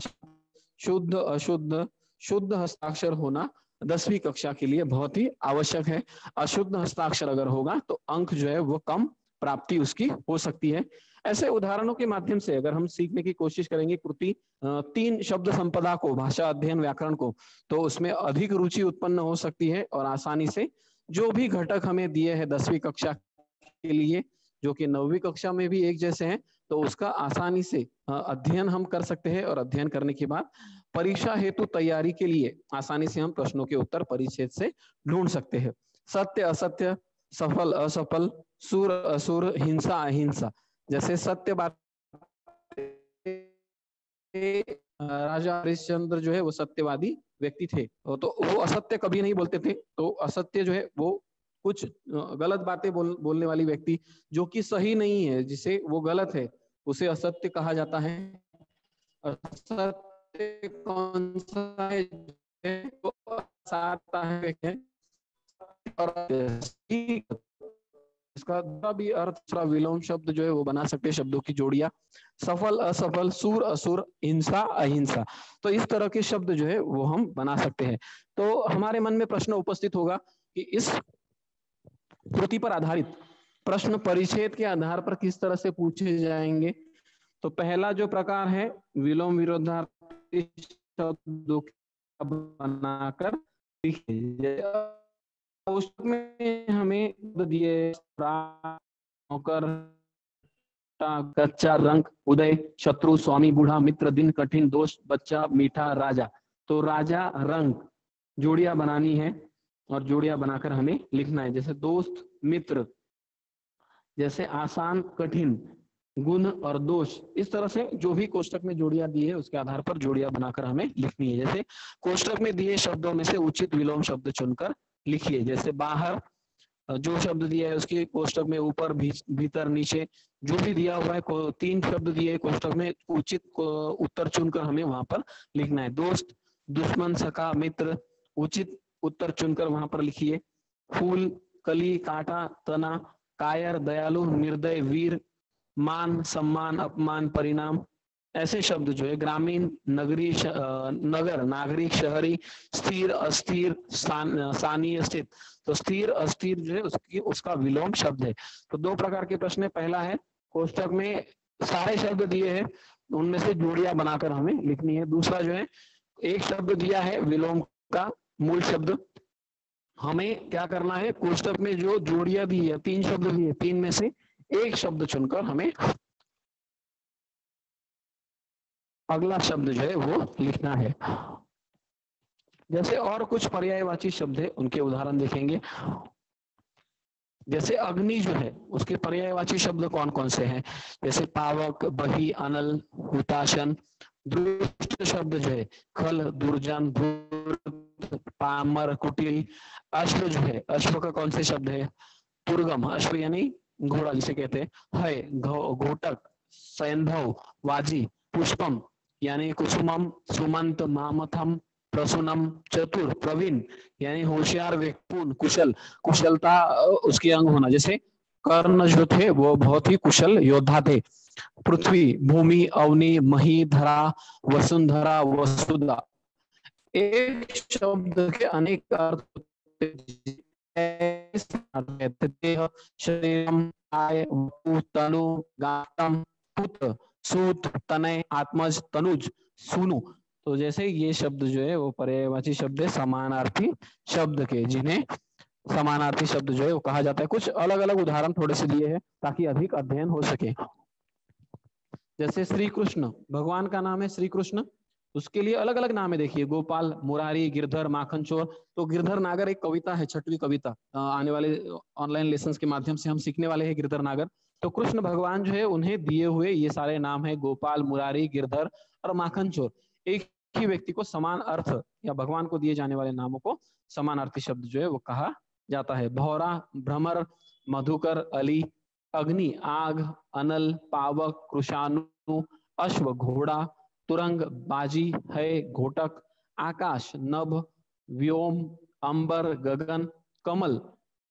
शुद्ध अशुद्ध, शुद्ध हस्ताक्षर होना 10वीं कक्षा के लिए बहुत ही आवश्यक है। अशुद्ध हस्ताक्षर अगर होगा तो अंक जो है वो कम प्राप्ति उसकी हो सकती है। ऐसे उदाहरणों के माध्यम से अगर हम सीखने की कोशिश करेंगे कृति 3 शब्द संपदा को, भाषा अध्ययन व्याकरण को, तो उसमें अधिक रुचि उत्पन्न हो सकती है और आसानी से जो भी घटक हमें दिए हैं 10वीं कक्षा के लिए, जो कि 9वीं कक्षा में भी एक जैसे हैं, तो उसका आसानी से अध्ययन हम कर सकते हैं और अध्ययन करने के बाद परीक्षा हेतु तैयारी के लिए आसानी से हम प्रश्नों के उत्तर परिच्छेद से ढूंढ सकते हैं। सत्य असत्य, सफल असफल, सुर असुर, हिंसा अहिंसा, जैसे सत्य बात, राजा हरिश्चंद्र जो है वो सत्यवादी व्यक्ति थे, तो वो असत्य कभी नहीं बोलते थे। तो असत्य जो है वो कुछ गलत बातें बोलने वाली व्यक्ति, जो कि सही नहीं है, जिसे वो गलत है, उसे असत्य कहा जाता है। असत्य कौन सा है? और इसका भी अर्थ थोड़ा विलोम शब्द जो है वो बना सकते हैं, शब्दों की जोड़ियां, सफल असफल, सूर असुर, हिंसा अहिंसा। तो इस तरह के शब्द जो है वो हम बना सकते हैं। तो हमारे मन में प्रश्न उपस्थित होगा कि इस कृति पर आधारित प्रश्न परिच्छेद के आधार पर किस तरह से पूछे जाएंगे। तो पहला जो प्रकार है विलोम विरोधार्थी शब्दों बनाकर उसमें हमें दिए नौकर, कच्चा, रंग, उदय, शत्रु, स्वामी, बूढ़ा, मित्र, दिन, कठिन, दोष, बच्चा, मीठा, राजा। तो राजा, रंग, जोड़ियां बनानी है और जोड़ियां बनाकर हमें लिखना है। जैसे दोस्त, मित्र, जैसे आसान, कठिन, गुण और दोष, इस तरह से जो भी कोष्टक में जोड़ियां दी है उसके आधार पर जोड़ियां बनाकर हमें लिखनी है। जैसे कोष्टक में दिए शब्दों में से उचित विलोम शब्द चुनकर लिखिए। जैसे बाहर जो शब्द दिया है उसके कोष्टक में ऊपर भीतर नीचे जो भी दिया हुआ है, 3 शब्द दिए कोष्टक में, उचित उत्तर चुनकर हमें वहां पर लिखना है। दोस्त, दुश्मन, सखा, मित्र, उचित उत्तर चुनकर वहां पर लिखिए। फूल, कली, कांटा, तना, कायर, दयालु, निर्दय, वीर, मान, सम्मान, अपमान, परिणाम, ऐसे शब्द जो है। ग्रामीण, नगरी, नगर, नागरिक, शहरी, स्थिर, अस्थिर, स्थानीय, स्थित। तो स्थिर अस्थिर जो है उसका विलोम शब्द है। तो 2 प्रकार के प्रश्न है। पहला है कोष्टक में सारे शब्द दिए हैं, उनमें से जोड़ियां बनाकर हमें लिखनी है। दूसरा जो है एक शब्द दिया है विलोम का मूल शब्द, हमें क्या करना है, कोष्टक में जो जोड़ियां दी है, 3 शब्द दिए, 3 में से एक शब्द चुनकर हमें अगला शब्द जो है वो लिखना है। जैसे और कुछ पर्यायवाची शब्द है, उनके उदाहरण देखेंगे। जैसे अग्नि जो है उसके पर्यायवाची शब्द कौन कौन से हैं? जैसे पावक, बही, अनल, हुताशन। दुष्ट शब्द जो है खल, दुर्जन, धूर्त, पामर, कुटिल। अश्व जो है, अश्व का कौन से शब्द है? पुर्गम, अश्व यानी घोड़ा जिसे कहते हैं। है, घोटक, सैंधव, वाजी। पुष्पम यानी कुसुमम, सुमंत, मामथम, प्रसुनम। चतुर, प्रवीण यानी होशियार, व्यक्तिपूर्ण, कुशल, कुशलता उसके अंग होना। जैसे कर्ण जो थे वो बहुत ही कुशल योद्धा थे। पृथ्वी, भूमि, अवनी, मही, धरा, वसुंधरा, वसुधा। एक शब्द के अनेक अर्थ देह, शरीरम, काय, तनु, गातम, पुत्र, सूत, तनय, आत्मज, तनुज, सुनु। तो जैसे ये शब्द जो है वो पर्यायवाची शब्द है समानार्थी शब्द के, जिन्हें समानार्थी शब्द जो है वो कहा जाता है। कुछ अलग अलग उदाहरण थोड़े से दिए हैं ताकि अधिक अध्ययन हो सके। जैसे श्री कृष्ण, भगवान का नाम है श्री कृष्ण, उसके लिए अलग अलग नाम है। देखिए गोपाल, मुरारी, गिरधर, माखन चोर। तो गिरधर नागर एक कविता है, 6वीं कविता, आने वाले ऑनलाइन लेसन के माध्यम से हम सीखने वाले हैं गिरधर नागर। तो कृष्ण भगवान जो है उन्हें दिए हुए ये सारे नाम है, गोपाल, मुरारी, गिरधर और माखन चोर। एक ही व्यक्ति को समान अर्थ या भगवान को दिए जाने वाले नामों को समानार्थी शब्द जो है वो कहा जाता है। भौरा, भ्रमर, मधुकर, अली, अग्नि, आग, अनल, पावक, कृषाणु, अश्व, घोड़ा, तुरंग, बाजी, है, घोटक, आकाश, नभ, व्योम, अंबर, गगन, कमल,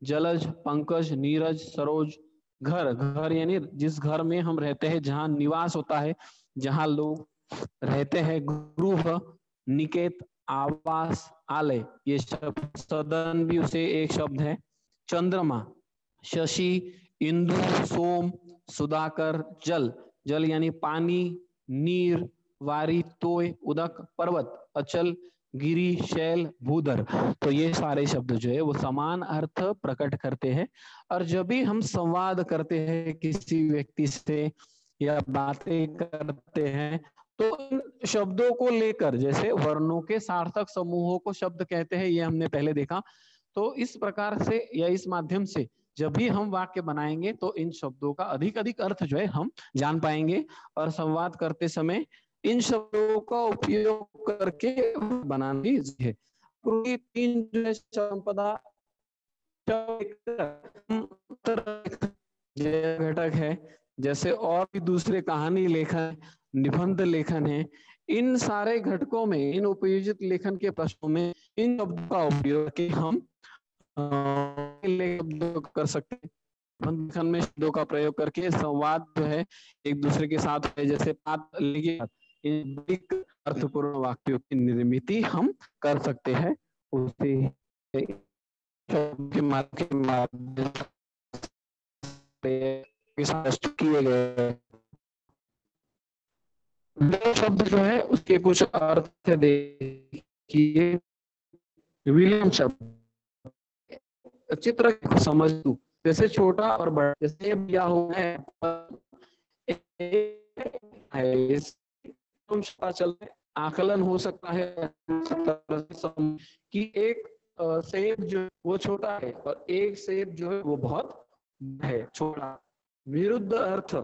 जलज, पंकज, नीरज, सरोज। घर, घर यानी जिस घर में हम रहते हैं, जहाँ निवास होता है, जहाँ लोग रहते हैं। गृह, निकेत, आवास, आलय। ये शब्द सदन भी उसे एक शब्द है। चंद्रमा, शशि, इंदु, सोम, सुधाकर, जल, जल यानी पानी, नीर, वारी, तोय, उदक, पर्वत, अचल, गिरी, शैल, भूधर। तो ये सारे शब्द जो है वो समान अर्थ प्रकट करते हैं। और जब भी हम संवाद करते हैं किसी व्यक्ति से या बातें करते हैं, तो इन शब्दों को लेकर, जैसे वर्णों के सार्थक समूहों को शब्द कहते हैं, ये हमने पहले देखा। तो इस प्रकार से या इस माध्यम से जब भी हम वाक्य बनाएंगे तो इन शब्दों का अधिक अधिक अर्थ जो है हम जान पाएंगे। और संवाद करते समय इन शब्दों का उपयोग करके बनानी है। 3 जो है संपदा घटक है। जैसे और भी दूसरे कहानी लेखन, निबंध लेखन है। इन सारे घटकों में, इन उपयोजित लेखन के प्रश्नों में इन शब्दों का उपयोग करके हम कर सकते हैं। लेखन में शब्दों का प्रयोग करके संवाद जो है एक दूसरे के साथ है। जैसे अर्थपूर्ण वाक्यों की निर्मित हम कर सकते हैं। उसे के माध्यम किए गए शब्द जो है उसके कुछ अर्थ देखिए। विलियम शब्द चित्र समझ लू, जैसे छोटा और बड़ा, जैसे दिया हुआ है आकलन हो सकता है कि एक सेब जो वो छोटा है और एक सेब जो है वो बहुत है, छोटा। विरुद्ध अर्थ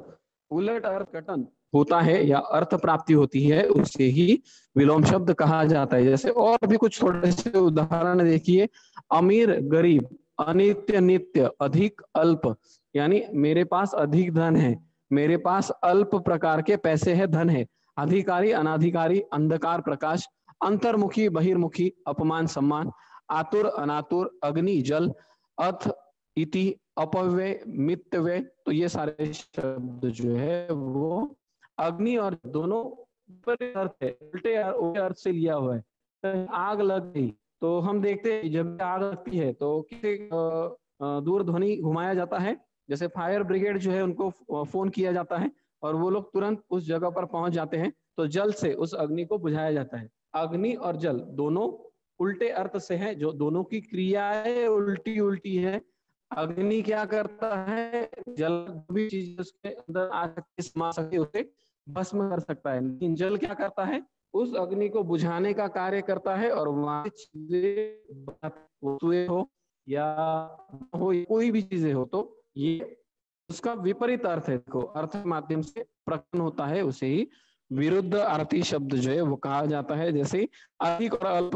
उलट अर्थ कटन होता है या अर्थ प्राप्ति होती है उसे ही विलोम शब्द कहा जाता है। जैसे और भी कुछ थोड़े से उदाहरण देखिए, अमीर गरीब, अनित्य नित्य, अधिक अल्प, यानी मेरे पास अधिक धन है, मेरे पास अल्प प्रकार के पैसे है, धन है, अधिकारी अनाधिकारी, अंधकार प्रकाश, अंतर्मुखी बहिर्मुखी, अपमान सम्मान, आतुर अनातुर, अग्नि जल, अथ इति, अपव्यय मितव्यय। तो ये सारे शब्द जो है वो अग्नि और दोनों अर्थ है, उल्टे अर्थ से लिया हुआ है। तो आग लग गई तो हम देखते हैं जब आग लगती है तो किसे दूर ध्वनि घुमाया जाता है, जैसे फायर ब्रिगेड जो है उनको फोन किया जाता है और वो लोग तुरंत उस जगह पर पहुंच जाते हैं, तो जल से उस अग्नि को बुझाया जाता है। अग्नि और जल दोनों उल्टे अर्थ से है, जो दोनों की क्रियाएं उल्टी उल्टी है। अग्नि क्या करता है, जल भी चीज उसके अंदर आ सकती समा सके उसे भस्म कर सकता है, लेकिन जल क्या करता है, उस अग्नि को बुझाने का कार्य करता है। और वहां चीजें हो या हो कोई भी चीजें हो तो ये उसका विपरीत अर्थ है, देखो अर्थ के माध्यम से प्रकट होता है, उसे ही विरुद्ध अर्थी शब्द जो है वो कहा जाता है। जैसे अधिक और अल्प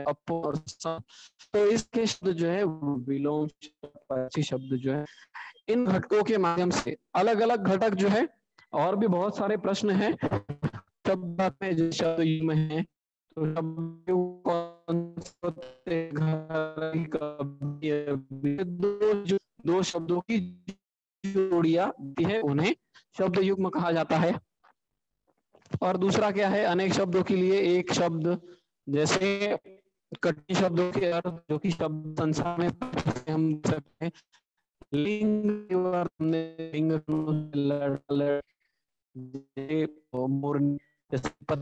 अप और सम, तो इसके शब्द जो है विलोम शब्द जो है इन घटकों के माध्यम से अलग अलग घटक जो है। और भी बहुत सारे प्रश्न हैं शब्द में, जो शब्द युग्म है तो शब्द दो शब्दों की जोड़ियां है उन्हें शब्द युग्म कहा जाता है। और दूसरा क्या है, अनेक शब्दों के लिए एक शब्द, जैसे कठिन शब्दों के अर्थ जो कि शब्द संसार में हम सकते हैं, लिंग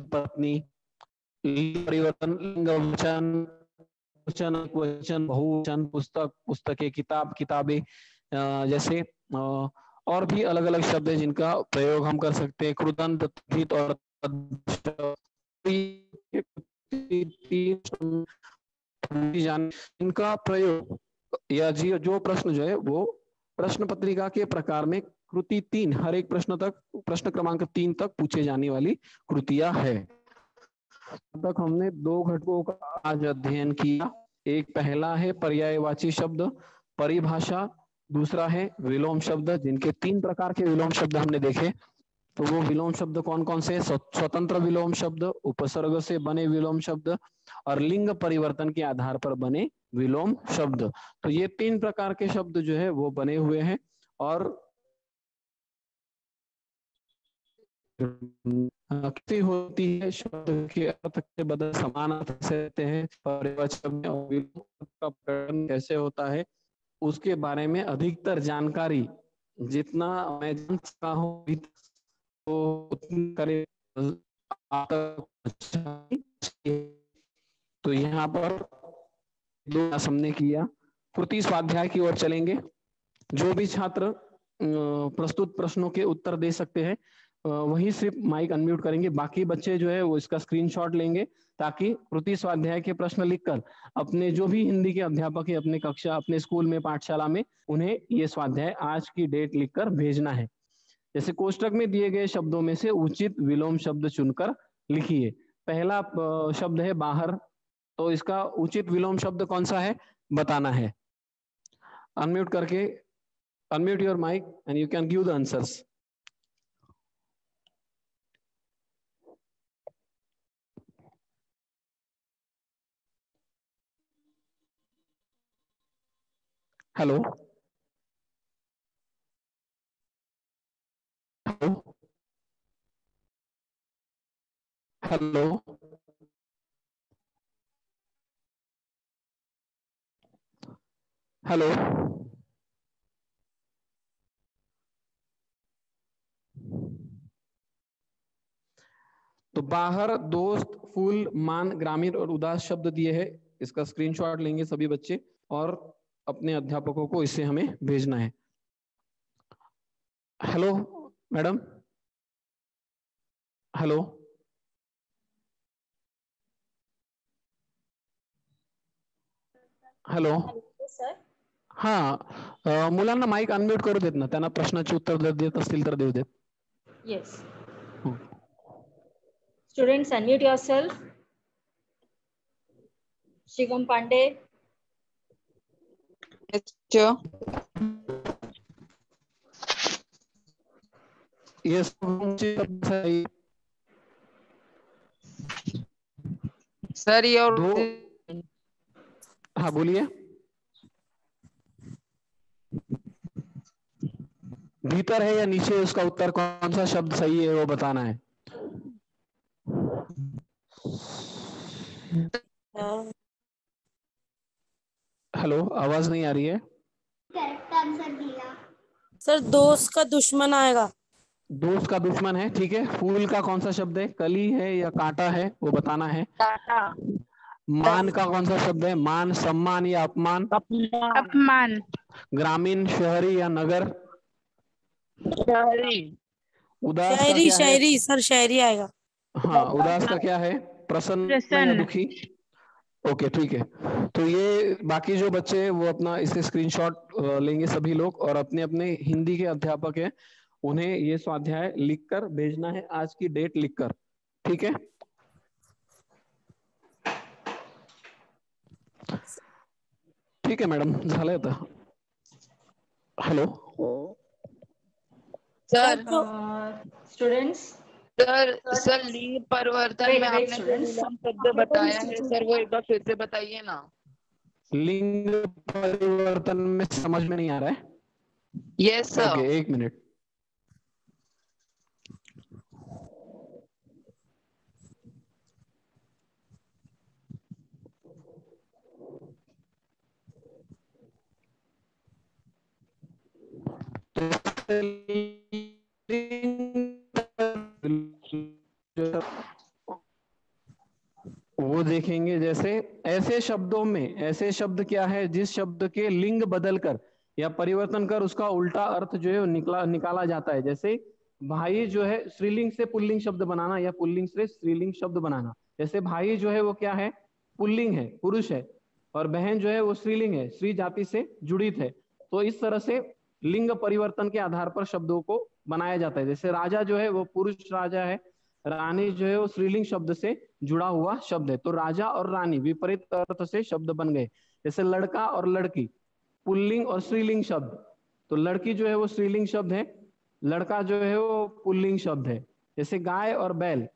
पत्नी, परिवर्तन, लिंग वचन, वचन वचन बहुवचन, पुस्तक पुस्तकें, किताब किताबें, जैसे और भी अलग अलग शब्द है जिनका प्रयोग हम कर सकते हैं। कृदंत और इनका प्रयोग या जो प्रश्न जो है वो प्रश्न पत्रिका के प्रकार में कृति 3, हर एक प्रश्न तक प्रश्न क्रमांक 3 तक पूछे जाने वाली कृतियां है। तक हमने दो घटकों का आज अध्ययन किया। एक पहला है पर्यायवाची शब्द परिभाषा, दूसरा है विलोम शब्द, जिनके 3 प्रकार के विलोम शब्द हमने देखे। तो वो विलोम शब्द कौन कौन से, स्वतंत्र विलोम शब्द, उपसर्ग से बने विलोम शब्द और लिंग परिवर्तन के आधार पर बने विलोम शब्द। तो ये 3 प्रकार के शब्द जो है वो बने हुए हैं। और होती है शब्द के अर्थ के बदल समान अर्थ से रहते हैं, परिवचन में और का प्रकरण कैसे होता है उसके बारे में अधिकतर जानकारी जितना मैं जान सका हूँ तो उतनी करे। तो यहाँ पर दो हमने किया, कृति स्वाध्याय की ओर चलेंगे। जो भी छात्र प्रस्तुत प्रश्नों के उत्तर दे सकते हैं वही सिर्फ माइक अनम्यूट करेंगे, बाकी बच्चे जो है वो इसका स्क्रीनशॉट लेंगे ताकि कृति स्वाध्याय के प्रश्न लिखकर अपने जो भी हिंदी के अध्यापक है अपने कक्षा अपने स्कूल में पाठशाला में उन्हें ये स्वाध्याय आज की डेट लिखकर भेजना है। जैसे कोष्टक में दिए गए शब्दों में से उचित विलोम शब्द चुनकर लिखिए। पहला शब्द है बाहर, तो इसका उचित विलोम शब्द कौन सा है बताना है। अनम्यूट करके unmute your mic and you can give the answers. Hello. Hello. Hello. Hello. तो बाहर, दोस्त, फूल, मान, ग्रामीण और उदास शब्द दिए हैं। इसका स्क्रीनशॉट लेंगे सभी बच्चे और अपने अध्यापकों को इसे हमें भेजना है। Hello madam. Hello. Hello sir. हा, मुलांना माईक अनम्यूट करू देत ना, त्यांना प्रश्नाचे उत्तर देत असतील तर देऊ देत. Yes. Students, unmute yourself. Shigam Pandey. Sure. Yes. Sir ये और दो, हाँ बोलिए. भीतर है या नीचे, उसका उत्तर कौन सा शब्द सही है वो बताना है. हेलो, आवाज नहीं आ रही है. करेक्ट आंसर दिया सर दोस्त का दुश्मन आएगा. दोस्त का दुश्मन है, ठीक है. फूल का कौन सा शब्द है, कली है या कांटा है वो बताना है. मान का कौन सा शब्द है, मान, सम्मान या अपमान. अपमान. ग्रामीण, शहरी या नगर. शहरी. उदास का शायरी क्या है. शायरी सर शायरी आएगा. हाँ, उदास का क्या है, प्रसन्न या प्रसन्न. दुखी. ओके ठीक है. तो ये बाकी जो बच्चे हैं वो अपना इसे स्क्रीनशॉट लेंगे सभी लोग, और अपने अपने हिंदी के अध्यापक हैं उन्हें ये स्वाध्याय लिखकर भेजना है, आज की डेट लिखकर. ठीक है. ठीक है मॅडम, झालंय आता. Hello sir. Students. सर लिंग परिवर्तन में आपने जो विलोम शब्द बताया है सर, वो एक बार फिर से बताइए ना. लिंग परिवर्तन में समझ में नहीं आ रहा है. Yes sir. ओके, एक मिनट. वो देखेंगे, जैसे ऐसे शब्दों में, ऐसे शब्द क्या है जिस शब्द के लिंग बदलकर या परिवर्तन कर उसका उल्टा अर्थ जो है निकाला जाता है. जैसे भाई जो है स्त्रीलिंग से पुल्लिंग शब्द बनाना या पुल्लिंग से स्त्रीलिंग शब्द बनाना. जैसे भाई जो है वो क्या है, पुल्लिंग है, पुरुष है, और बहन जो है वो स्त्रीलिंग है, स्त्री जाति से जुड़ित है. तो इस तरह से लिंग परिवर्तन के आधार पर शब्दों को बनाया जाता है. जैसे राजा जो है वो पुरुष राजा है, रानी जो है वो स्त्रीलिंग शब्द से जुड़ा हुआ शब्द है. तो राजा और रानी विपरीत अर्थ से शब्द बन गए. जैसे लड़का और लड़की, पुल्लिंग और स्त्रीलिंग शब्द. तो लड़की जो है वो स्त्रीलिंग शब्द है, लड़का जो है वो पुल्लिंग शब्द है. जैसे गाय और बैल,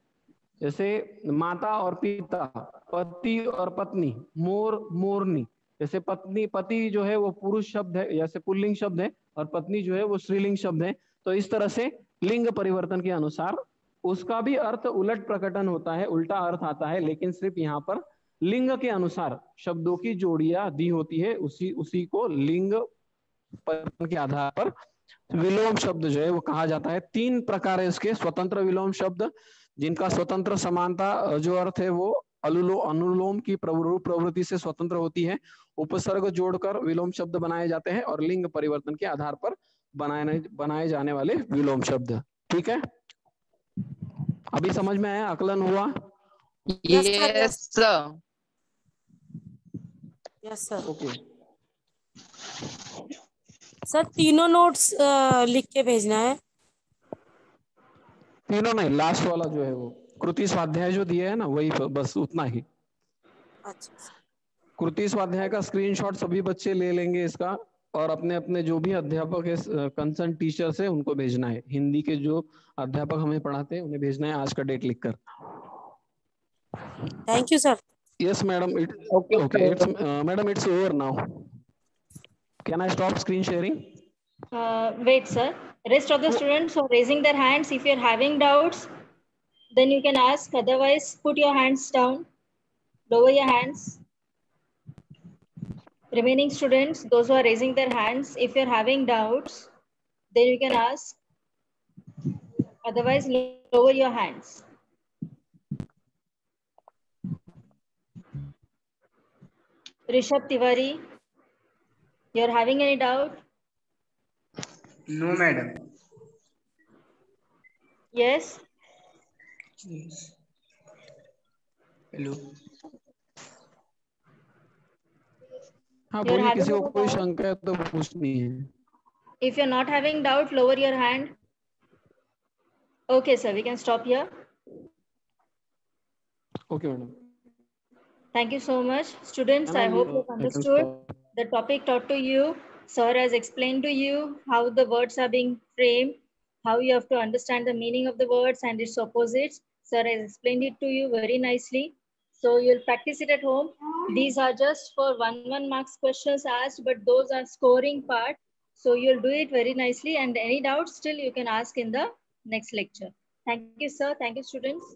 जैसे माता और पिता, पति और पत्नी, मोर मोरनी. जैसे पत्नी, पति जो है वो पुरुष शब्द है, जैसे पुल्लिंग शब्द है, और पत्नी जो है वो स्त्रीलिंग शब्द है. तो इस तरह से लिंग परिवर्तन के अनुसार उसका भी अर्थ उलट प्रकटन होता है, उल्टा अर्थ आता है, लेकिन सिर्फ यहाँ पर लिंग के अनुसार शब्दों की जोड़ियां दी होती है. उसी को लिंग परिवर्तन के आधार पर विलोम शब्द जो है वो कहा जाता है. 3 प्रकार है इसके. स्वतंत्र विलोम शब्द, जिनका स्वतंत्र समानता जो अर्थ है वो अनुलोम की प्रवृत्ति से स्वतंत्र होती है. उपसर्ग जोड़कर विलोम शब्द बनाए जाते हैं, और लिंग परिवर्तन के आधार पर बनाए जाने वाले विलोम शब्द. ठीक है, अभी समझ में आया, आकलन हुआ. Yes sir. Yes sir. Okay. Sir तीनों नोट्स लिख के भेजना है. तीनों नहीं, लास्ट वाला जो है वो कृति स्वाध्याय जो दिया है ना, वही बस उतना ही. अच्छा. कृति स्वाध्याय का स्क्रीनशॉट सभी बच्चे ले लेंगे इसका, और अपने अपने जो भी अध्यापक है, कंसर्न टीचर्स है, उनको भेजना है. हिंदी के जो अध्यापक हमें पढ़ाते हैं उन्हें भेजना है आज का डेट लिखकर. Thank you sir. Yes madam, okay it's madam, it's over now. Can I stop screen sharing? Wait, sir. Rest of the students who are raising their hands, if you're having doubts, then you can ask. Otherwise, put your hands down. Lower your hands. Remaining students, those who are raising their hands, if you're having doubts, then you can ask. Otherwise, lower your hands. Rishabh Tiwari, you're having any doubt? No, madam. Yes. Yes. Hello. हाँ You're बोलिए, having किसी को any कोई doubt? शंका है तो पूछनी है। If you're not having doubt, lower your hand. Okay, sir, we can stop here. Okay madam. Thank you so much. Students, I hope you've I can understood stop. the topic taught to you. Sir has explained to you how the words are being framed, how you have to understand the meaning of the words and its opposites. Sir has explained it to you very nicely. So you'll practice it at home. These are just for 1 marks questions asked, but those are scoring part. So you'll do it very nicely, and any doubts still you can ask in the next lecture. Thank you, sir. Thank you, students.